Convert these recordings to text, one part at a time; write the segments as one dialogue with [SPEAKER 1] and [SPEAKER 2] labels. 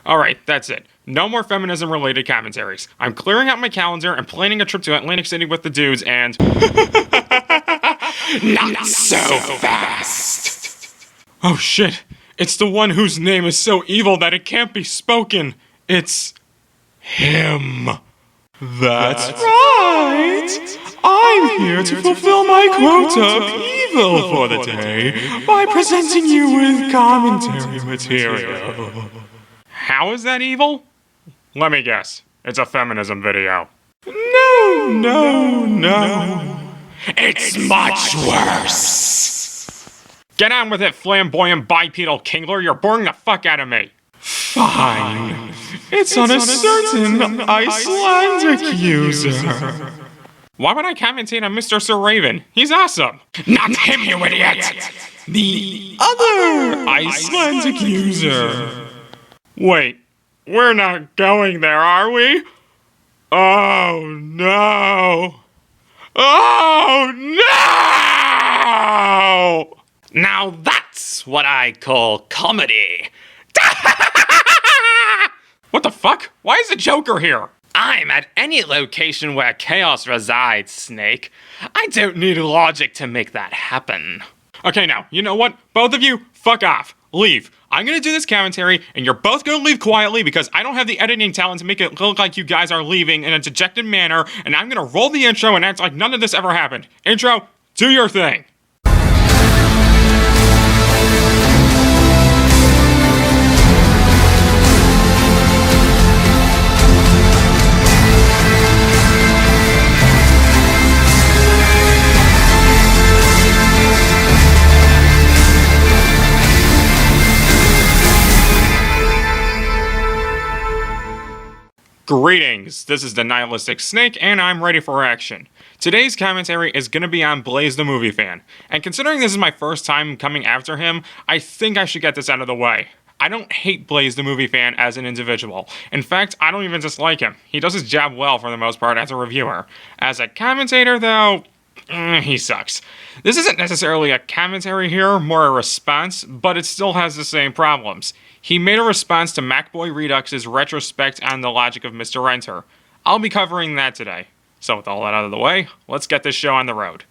[SPEAKER 1] Alright, that's it. No more feminism-related commentaries. I'm clearing out my calendar and planning a trip to Atlantic City with the dudes and... Not so fast! Oh shit, it's the one whose name is so evil that it can't be spoken. It's... him. That's right! I'm here to fulfill my quota of evil for the day by presenting you with commentary material. How is that evil? Let me guess. It's a feminism video. No. It's much worse. Get on with it, flamboyant bipedal kingler. You're boring the fuck out of me. Fine. It's on a certain Icelandic user. Why would I commentate on Mr. Sir Raven? He's awesome. Not him, you idiot. The other Icelandic user. Wait, we're not going there, are we? Oh no! Oh no! Now that's what I call comedy. What the fuck? Why is the Joker here? I'm at any location where chaos resides, Snake. I don't need logic to make that happen. Okay, now, you know what? Both of you, fuck off. Leave. I'm gonna do this commentary, and you're both gonna leave quietly because I don't have the editing talent to make it look like you guys are leaving in a dejected manner, and I'm gonna roll the intro and act like none of this ever happened. Intro, do your thing. Greetings, this is the Nihilistic Snake, and I'm ready for action. Today's commentary is going to be on Blaze the Movie Fan, and considering this is my first time coming after him, I think I should get this out of the way. I don't hate Blaze the Movie Fan as an individual. In fact, I don't even dislike him. He does his job well for the most part as a reviewer. As a commentator, though, he sucks. This isn't necessarily a commentary here, more a response, but it still has the same problems. He made a response to Macboy Redux's retrospect on the logic of Mr. Enter. I'll be covering that today. So with all that out of the way, let's get this show on the road.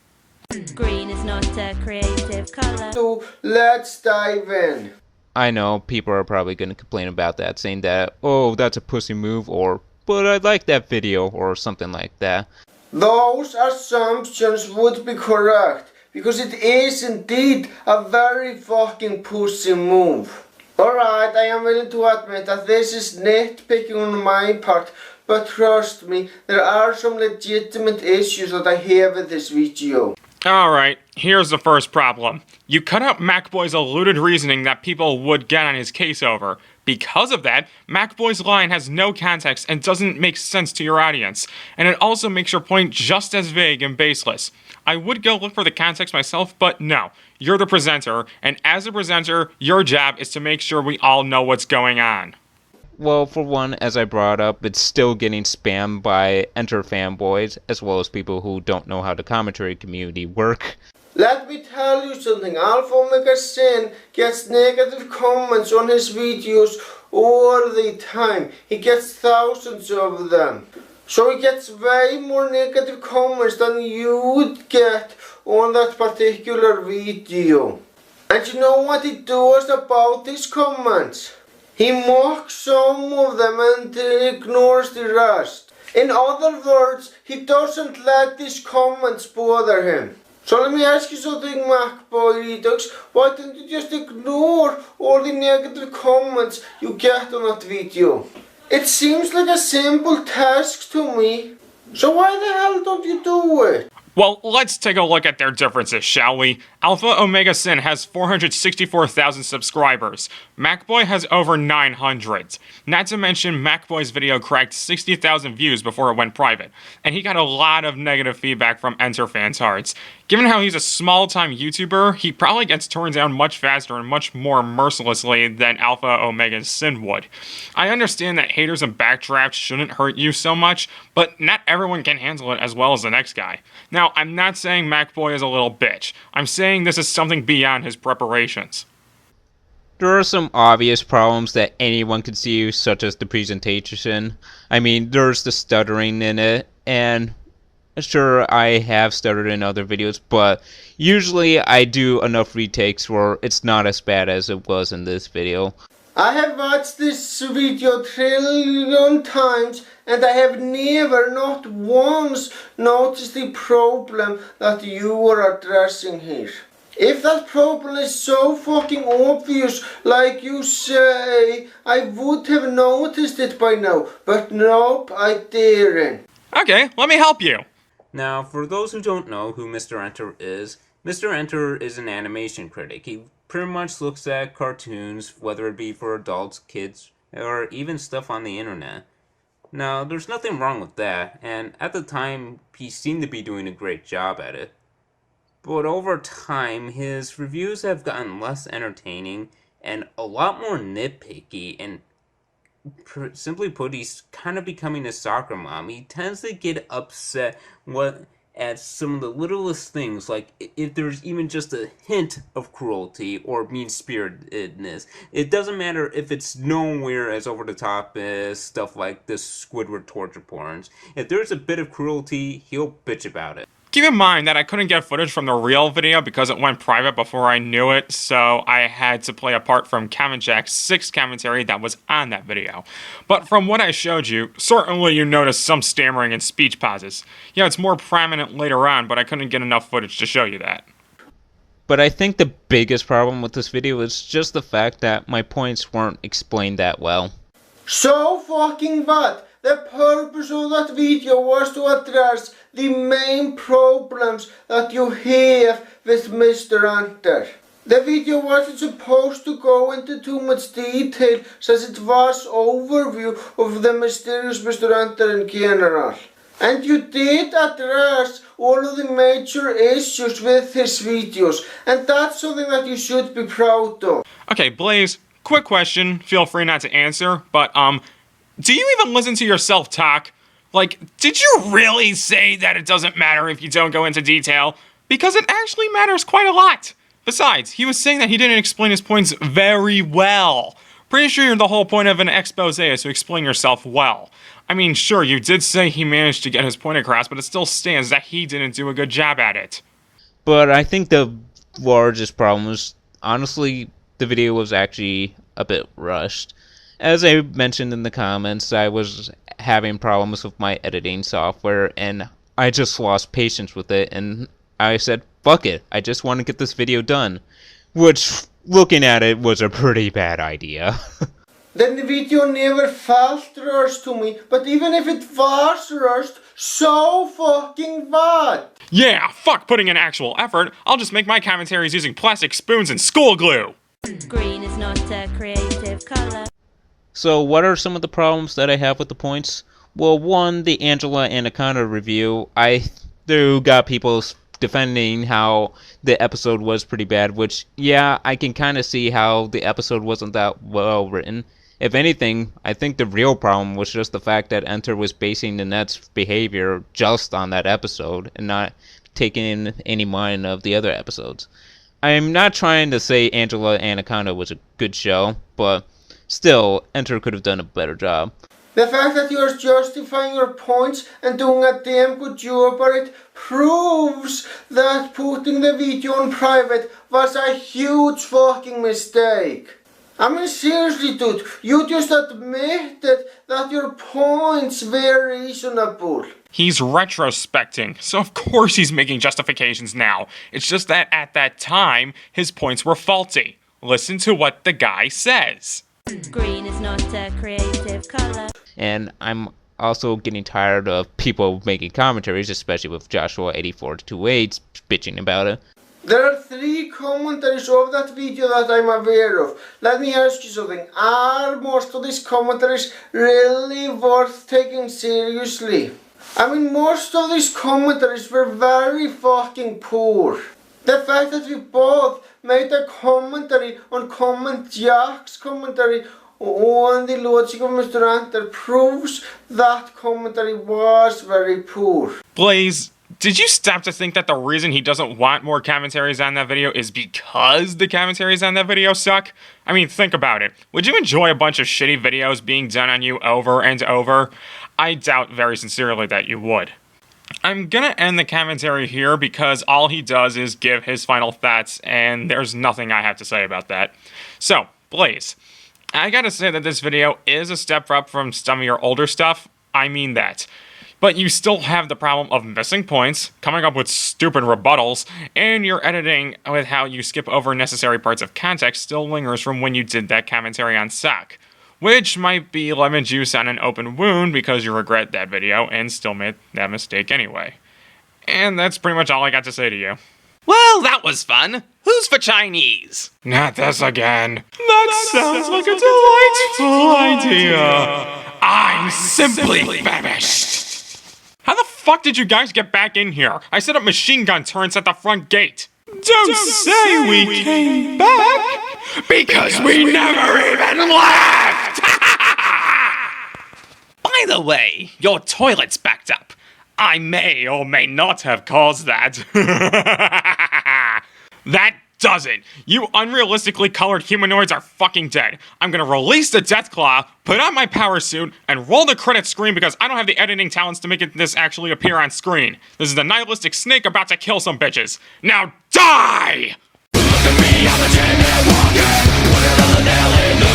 [SPEAKER 2] Green is not a creative color.
[SPEAKER 3] So let's dive in.
[SPEAKER 4] I know people are probably going to complain about that, saying that, oh, that's a pussy move, or, but I like that video, or something like that.
[SPEAKER 3] Those assumptions would be correct, because it is indeed a very fucking pussy move. Alright, I am willing to admit that this is nitpicking on my part, but trust me, there are some legitimate issues that I have with this video.
[SPEAKER 1] Alright, here's the first problem. You cut out Macboy's alluded reasoning that people would get on his case over. Because of that, Macboy's line has no context and doesn't make sense to your audience, and it also makes your point just as vague and baseless. I would go look for the context myself, but no. You're the presenter, and as a presenter, your job is to make sure we all know what's going on.
[SPEAKER 4] Well, for one, as I brought up, it's still getting spammed by Enter fanboys, as well as people who don't know how the commentary community work.
[SPEAKER 3] Let me tell you something, Alpha Omega Sin gets negative comments on his videos all the time. He gets thousands of them. So he gets way more negative comments than you would get on that particular video. And you know what he does about these comments? He mocks some of them and ignores the rest. In other words, he doesn't let these comments bother him. So let me ask you something, Macboy Redux. Why didn't you just ignore all the negative comments you get on that video? It seems like a simple task to me. So why the hell don't you do it?
[SPEAKER 1] Well, let's take a look at their differences, shall we? Alpha Omega Sin has 464,000 subscribers. Macboy has over 900. Not to mention, Macboy's video cracked 60,000 views before it went private, and he got a lot of negative feedback from Enter fans' hearts. Given how he's a small-time YouTuber, he probably gets turned down much faster and much more mercilessly than Alpha Omega Sin would. I understand that haters and backdrafts shouldn't hurt you so much, but not everyone can handle it as well as the next guy. Now, I'm not saying Macboy is a little bitch. I'm saying this is something beyond his preparations.
[SPEAKER 4] There are some obvious problems that anyone could see, such as the presentation. I mean, there's the stuttering in it, and sure, I have stuttered in other videos, but usually I do enough retakes where it's not as bad as it was in this video.
[SPEAKER 3] I have watched this video 1,000,000,000 times and I have never, not once, noticed the problem that you are addressing here. If that problem is so fucking obvious, like you say, I would have noticed it by now, but nope, I didn't.
[SPEAKER 1] Okay, let me help you.
[SPEAKER 5] Now, for those who don't know who Mr. Enter is an animation critic. He pretty much looks at cartoons, whether it be for adults, kids, or even stuff on the internet. Now, there's nothing wrong with that, and at the time, he seemed to be doing a great job at it. But over time, his reviews have gotten less entertaining and a lot more nitpicky, and simply put, he's kind of becoming a soccer mom. He tends to get upset at some of the littlest things, like if there's even just a hint of cruelty or mean-spiritedness. It doesn't matter if it's nowhere as over-the-top as stuff like this Squidward torture porns. If there's a bit of cruelty, he'll bitch about it.
[SPEAKER 1] Keep in mind that I couldn't get footage from the real video because it went private before I knew it, so I had to play a part from Kevin Jack's 6th commentary that was on that video. But from what I showed you, certainly you noticed some stammering and speech pauses. Yeah, it's more prominent later on, but I couldn't get enough footage to show you that.
[SPEAKER 4] But I think the biggest problem with this video is just the fact that my points weren't explained that well.
[SPEAKER 3] So fucking what? The purpose of that video was to address the main problems that you have with Mr. Enter. The video wasn't supposed to go into too much detail since it was overview of the mysterious Mr. Enter in general. And you did address all of the major issues with his videos, and that's something that you should be proud of.
[SPEAKER 1] Okay, Blaze, quick question, feel free not to answer, but do you even listen to yourself talk? Like, did you really say that it doesn't matter if you don't go into detail? Because it actually matters quite a lot. Besides, he was saying that he didn't explain his points very well. Pretty sure the whole point of an expose is to explain yourself well. I mean, sure, you did say he managed to get his point across, but it still stands that he didn't do a good job at it.
[SPEAKER 4] But I think the largest problem was, honestly, the video was actually a bit rushed. As I mentioned in the comments, I was having problems with my editing software, and I just lost patience with it, and I said, fuck it, I just want to get this video done. Which, looking at it, was a pretty bad idea.
[SPEAKER 3] Then the video never felt rushed to me, but even if it was rushed, so fucking what?
[SPEAKER 1] Yeah, fuck putting in actual effort. I'll just make my commentaries using plastic spoons and school glue.
[SPEAKER 2] Green is not a creative color.
[SPEAKER 4] So what are some of the problems that I have with the points? Well, one, the Angela Anaconda review, I got people defending how the episode was pretty bad, which, yeah, I can kind of see how the episode wasn't that well written. If anything, I think the real problem was just the fact that Enter was basing Nanette's behavior just on that episode and not taking any mind of the other episodes. I'm not trying to say Angela Anaconda was a good show, but still, Enter could have done a better job.
[SPEAKER 3] The fact that you are justifying your points and doing a damn good job at it proves that putting the video on private was a huge fucking mistake. I mean, seriously, dude, you just admitted that your points were reasonable.
[SPEAKER 1] He's retrospecting, so of course he's making justifications now. It's just that at that time, his points were faulty. Listen to what the guy says.
[SPEAKER 2] Green is not a creative color.
[SPEAKER 4] And I'm also getting tired of people making commentaries, especially with Joshua8428 bitching about it.
[SPEAKER 3] There are 3 commentaries of that video that I'm aware of. Let me ask you something. Are most of these commentaries really worth taking seriously? I mean, most of these commentaries were very fucking poor. The fact that we both made a commentary on Comment Jack's commentary on the logic of Mr. Enter proves that commentary was very poor.
[SPEAKER 1] Blaze, Did you stop to think that the reason he doesn't want more commentaries on that video is because the commentaries on that video suck? I mean, think about it. Would you enjoy a bunch of shitty videos being done on you over and over? I doubt very sincerely that you would. I'm gonna end the commentary here because all he does is give his final thoughts, and there's nothing I have to say about that. So, Blaze, I gotta say that this video is a step up from some of your older stuff. I mean that. But you still have the problem of missing points, coming up with stupid rebuttals, and your editing with how you skip over necessary parts of context still lingers from when you did that commentary on Sock. Which might be lemon juice on an open wound because you regret that video and still made that mistake anyway. And that's pretty much all I got to say to you.
[SPEAKER 6] Well, that was fun. Who's for Chinese?
[SPEAKER 1] Not this again. That sounds like a delightful idea. I'm simply famished. How the fuck did you guys get back in here? I set up machine gun turrets at the front gate. Don't say we came back. Because we never even left!
[SPEAKER 6] By the way, your toilet's backed up.
[SPEAKER 1] I may or may not have caused that. That does it. You unrealistically colored humanoids are fucking dead. I'm gonna release the Deathclaw, put on my power suit, and roll the credits screen because I don't have the editing talents to make this actually appear on screen. This is the nihilistic snake about to kill some bitches. Now die! Look at me, I'm a dead man walking. What another nail in the